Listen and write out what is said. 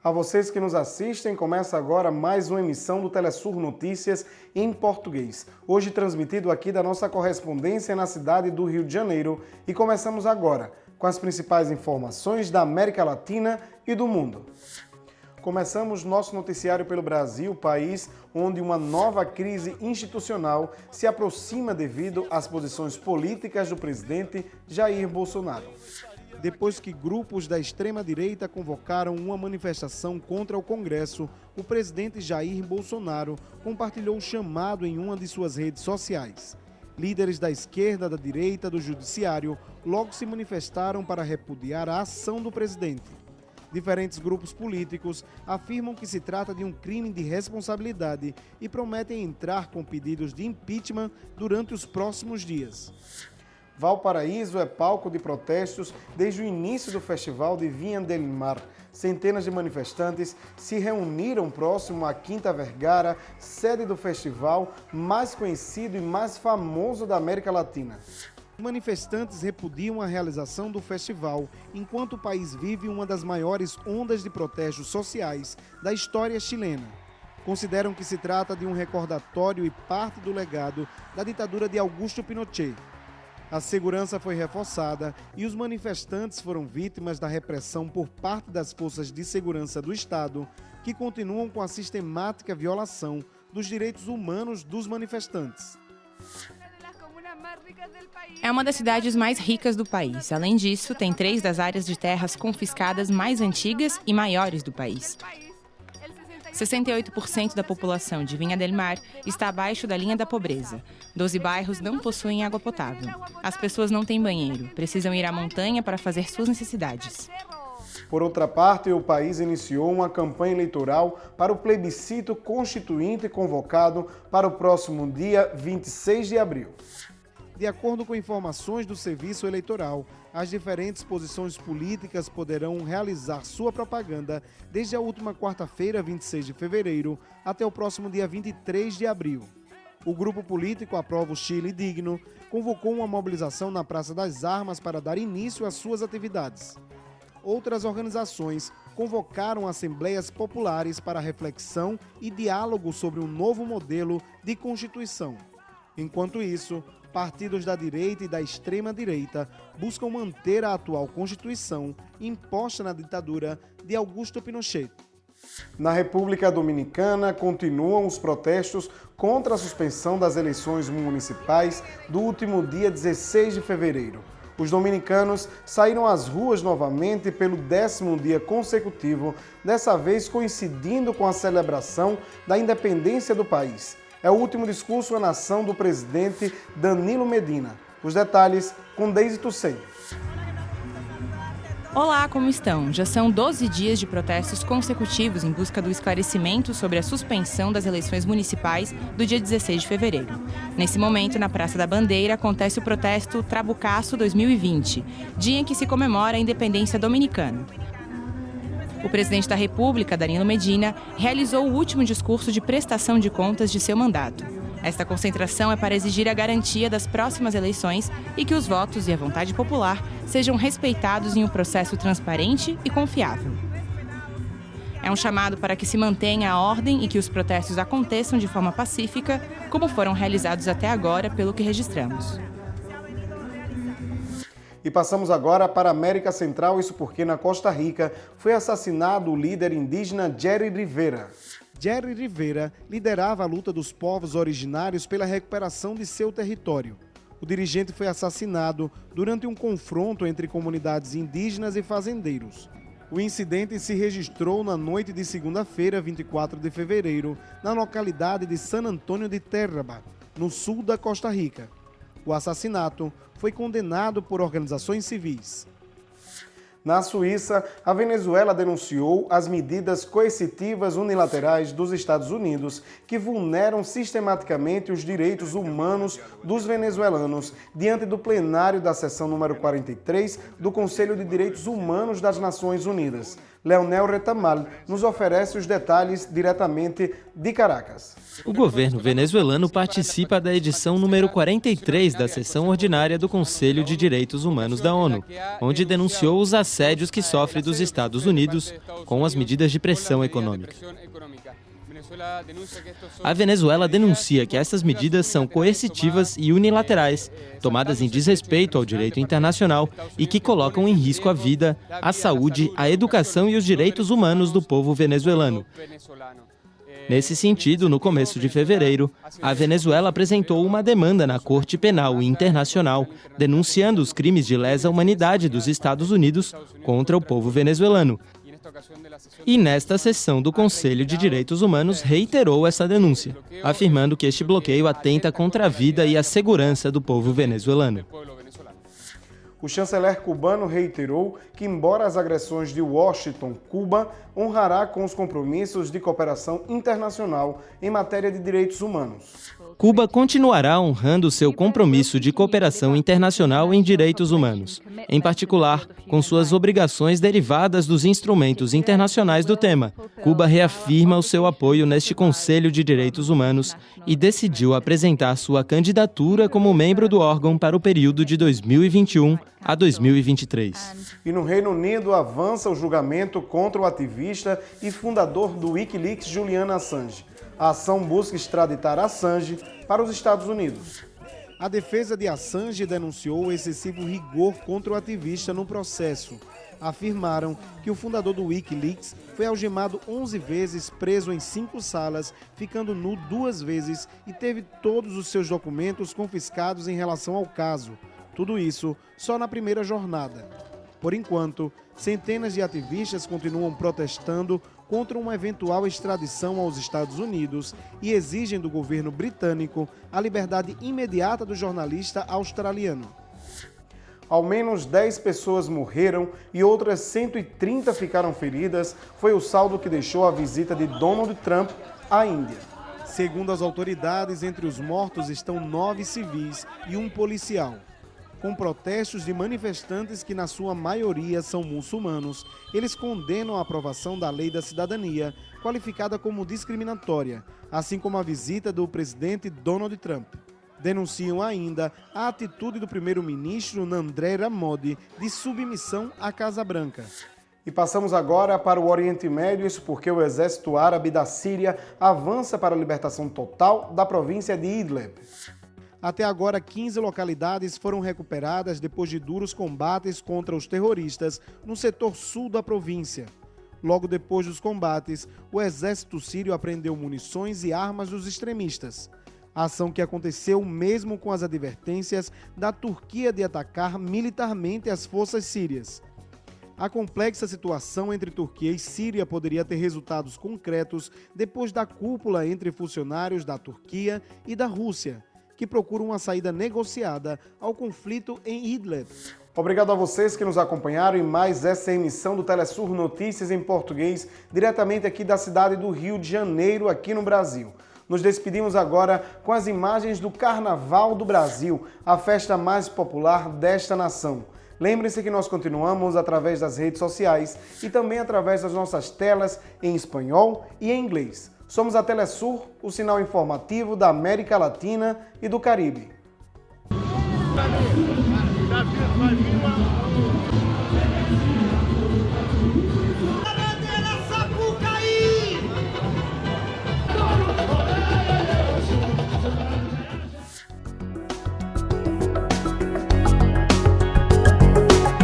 A vocês que nos assistem, começa agora mais uma emissão do Telesur Notícias em português. Hoje transmitido aqui da nossa correspondência na cidade do Rio de Janeiro. E começamos agora com as principais informações da América Latina e do mundo. Começamos nosso noticiário pelo Brasil, país onde uma nova crise institucional se aproxima devido às posições políticas do presidente Jair Bolsonaro. Depois que grupos da extrema-direita convocaram uma manifestação contra o Congresso, o presidente Jair Bolsonaro compartilhou o chamado em uma de suas redes sociais. Líderes da esquerda, da direita, do judiciário logo se manifestaram para repudiar a ação do presidente. Diferentes grupos políticos afirmam que se trata de um crime de responsabilidade e prometem entrar com pedidos de impeachment durante os próximos dias. Valparaíso é palco de protestos desde o início do Festival de Viña del Mar. Centenas de manifestantes se reuniram próximo à Quinta Vergara, sede do festival mais conhecido e mais famoso da América Latina. Manifestantes repudiam a realização do festival, enquanto o país vive uma das maiores ondas de protestos sociais da história chilena. Consideram que se trata de um recordatório e parte do legado da ditadura de Augusto Pinochet. A segurança foi reforçada e os manifestantes foram vítimas da repressão por parte das forças de segurança do Estado, que continuam com a sistemática violação dos direitos humanos dos manifestantes. É uma das cidades mais ricas do país. Além disso, tem 3 das áreas de terras confiscadas mais antigas e maiores do país. 68% da população de Viña del Mar está abaixo da linha da pobreza. 12 bairros não possuem água potável. As pessoas não têm banheiro, precisam ir à montanha para fazer suas necessidades. Por outra parte, o país iniciou uma campanha eleitoral para o plebiscito constituinte convocado para o próximo dia 26 de abril. De acordo com informações do Serviço Eleitoral, as diferentes posições políticas poderão realizar sua propaganda desde a última quarta-feira, 26 de fevereiro, até o próximo dia 23 de abril. O grupo político Aprova o Chile Digno convocou uma mobilização na Praça das Armas para dar início às suas atividades. Outras organizações convocaram assembleias populares para reflexão e diálogo sobre um novo modelo de Constituição. Enquanto isso, partidos da direita e da extrema-direita buscam manter a atual Constituição imposta na ditadura de Augusto Pinochet. Na República Dominicana, continuam os protestos contra a suspensão das eleições municipais do último dia 16 de fevereiro. Os dominicanos saíram às ruas novamente pelo 10º dia consecutivo, dessa vez coincidindo com a celebração da independência do país. É o último discurso à nação do presidente Danilo Medina. Os detalhes com Deise Tucen. Olá, como estão? Já são 12 dias de protestos consecutivos em busca do esclarecimento sobre a suspensão das eleições municipais do dia 16 de fevereiro. Nesse momento, na Praça da Bandeira, acontece o protesto Trabucaço 2020, dia em que se comemora a independência dominicana. O presidente da República, Danilo Medina, realizou o último discurso de prestação de contas de seu mandato. Esta concentração é para exigir a garantia das próximas eleições e que os votos e a vontade popular sejam respeitados em um processo transparente e confiável. É um chamado para que se mantenha a ordem e que os protestos aconteçam de forma pacífica, como foram realizados até agora, pelo que registramos. E passamos agora para a América Central, isso porque na Costa Rica foi assassinado o líder indígena Jerry Rivera. Jerry Rivera liderava a luta dos povos originários pela recuperação de seu território. O dirigente foi assassinado durante um confronto entre comunidades indígenas e fazendeiros. O incidente se registrou na noite de segunda-feira, 24 de fevereiro, na localidade de San Antônio de Terraba, no sul da Costa Rica. O assassinato foi condenado por organizações civis. Na Suíça, a Venezuela denunciou as medidas coercitivas unilaterais dos Estados Unidos que vulneram sistematicamente os direitos humanos dos venezuelanos diante do plenário da sessão número 43 do Conselho de Direitos Humanos das Nações Unidas. Leonel Retamal nos oferece os detalhes diretamente de Caracas. O governo venezuelano participa da edição número 43 da sessão ordinária do Conselho de Direitos Humanos da ONU, onde denunciou os assédios que sofre dos Estados Unidos com as medidas de pressão econômica. A Venezuela denuncia que essas medidas são coercitivas e unilaterais, tomadas em desrespeito ao direito internacional e que colocam em risco a vida, a saúde, a educação e os direitos humanos do povo venezuelano. Nesse sentido, no começo de fevereiro, a Venezuela apresentou uma demanda na Corte Penal Internacional, denunciando os crimes de lesa humanidade dos Estados Unidos contra o povo venezuelano. E nesta sessão do Conselho de Direitos Humanos reiterou essa denúncia, afirmando que este bloqueio atenta contra a vida e a segurança do povo venezuelano. O chanceler cubano reiterou que, embora as agressões de Washington, Cuba honrará com os compromissos de cooperação internacional em matéria de direitos humanos. Cuba continuará honrando seu compromisso de cooperação internacional em direitos humanos, em particular, com suas obrigações derivadas dos instrumentos internacionais do tema. Cuba reafirma o seu apoio neste Conselho de Direitos Humanos e decidiu apresentar sua candidatura como membro do órgão para o período de 2021 a 2023. E no Reino Unido avança o julgamento contra o ativista e fundador do Wikileaks, Julian Assange. A ação busca extraditar Assange para os Estados Unidos. A defesa de Assange denunciou o excessivo rigor contra o ativista no processo. Afirmaram que o fundador do Wikileaks foi algemado 11 vezes, preso em 5 salas, ficando nu 2 vezes e teve todos os seus documentos confiscados em relação ao caso. Tudo isso só na primeira jornada. Por enquanto, centenas de ativistas continuam protestando contra uma eventual extradição aos Estados Unidos e exigem do governo britânico a liberdade imediata do jornalista australiano. Ao menos 10 pessoas morreram e outras 130 ficaram feridas, foi o saldo que deixou a visita de Donald Trump à Índia. Segundo as autoridades, entre os mortos estão 9 civis e um policial. Com protestos de manifestantes que, na sua maioria, são muçulmanos, eles condenam a aprovação da Lei da Cidadania, qualificada como discriminatória, assim como a visita do presidente Donald Trump. Denunciam ainda a atitude do primeiro-ministro Narendra Modi de submissão à Casa Branca. E passamos agora para o Oriente Médio, isso porque o exército árabe da Síria avança para a libertação total da província de Idlib. Até agora, 15 localidades foram recuperadas depois de duros combates contra os terroristas no setor sul da província. Logo depois dos combates, o exército sírio apreendeu munições e armas dos extremistas. A ação que aconteceu mesmo com as advertências da Turquia de atacar militarmente as forças sírias. A complexa situação entre Turquia e Síria poderia ter resultados concretos depois da cúpula entre funcionários da Turquia e da Rússia, que procuram uma saída negociada ao conflito em Idlib. Obrigado a vocês que nos acompanharam em mais essa emissão do Telesur Notícias em português, diretamente aqui da cidade do Rio de Janeiro, aqui no Brasil. Nos despedimos agora com as imagens do Carnaval do Brasil, a festa mais popular desta nação. Lembrem-se que nós continuamos através das redes sociais e também através das nossas telas em espanhol e em inglês. Somos a Telesur, o sinal informativo da América Latina e do Caribe.